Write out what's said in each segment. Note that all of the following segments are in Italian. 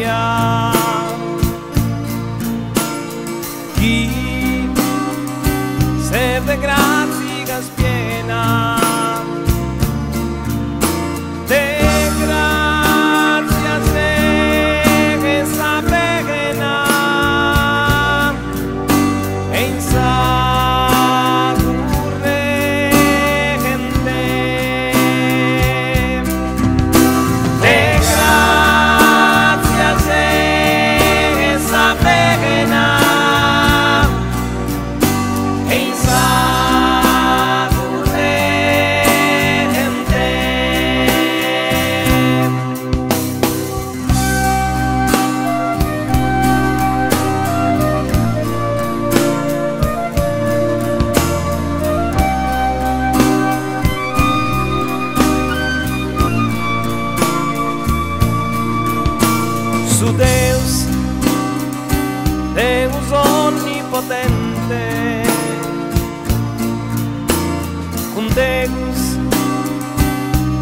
Maria. Chi serve grazie spiena de gracia se che sa pregna e in sa currente de gracia se che sa pregna e in sa currente. Su Deus, Deus onnipotente, con Deus,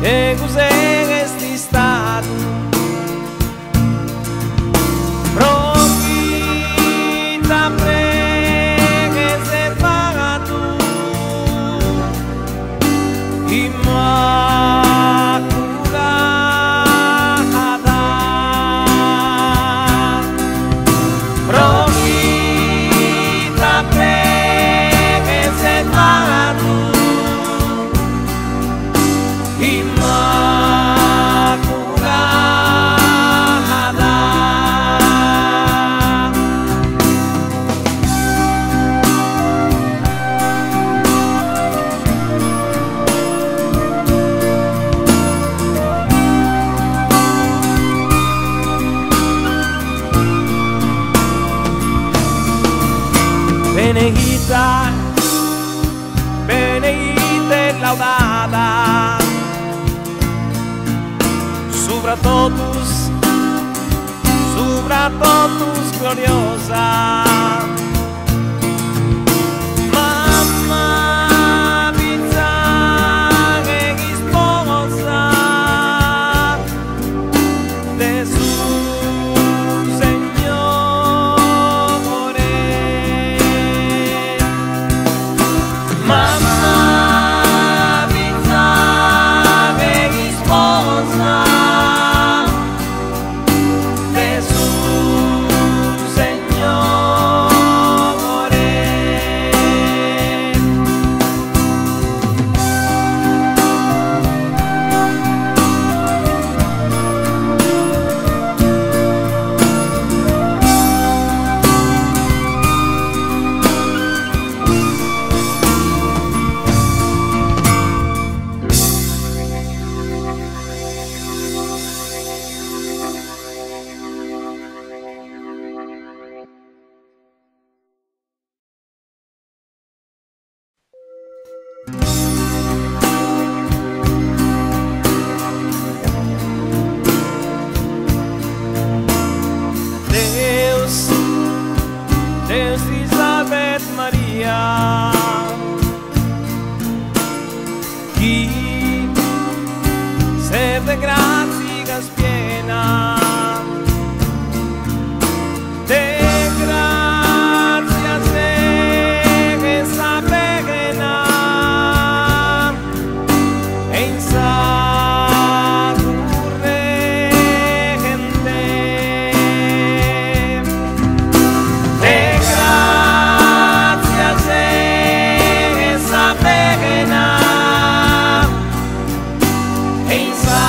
Deus est stato, profita prega se pagato, Immaculata, profita prega se pagato, benedita, benedita e laudata, supra totus gloriosa, mamma pizza che sposa Gesù. Mamma pizza che sposa Gesù Signore. Deus ti salve Maria, chi serve grazia spiena, de grazia se che sa pregna e in sa currente de grazia se che sa pregna e in sa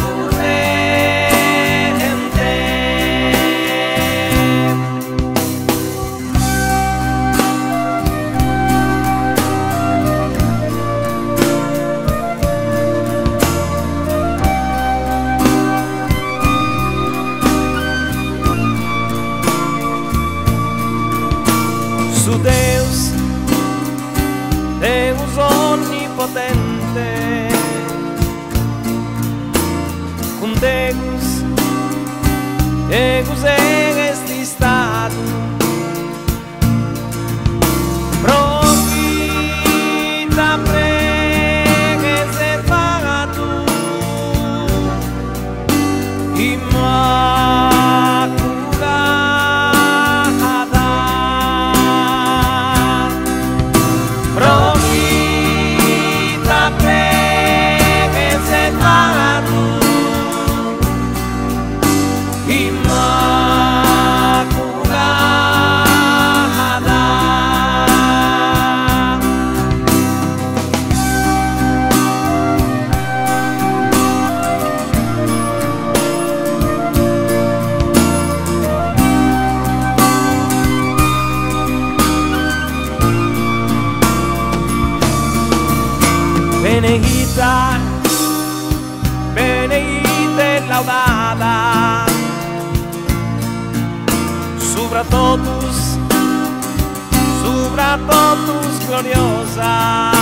currente. Su Deus, Deus onnipotente, con Deus, Deus est stato, profita prega se pagato, Immaculata. benedita, benedita e laudata, supra totus gloriosa.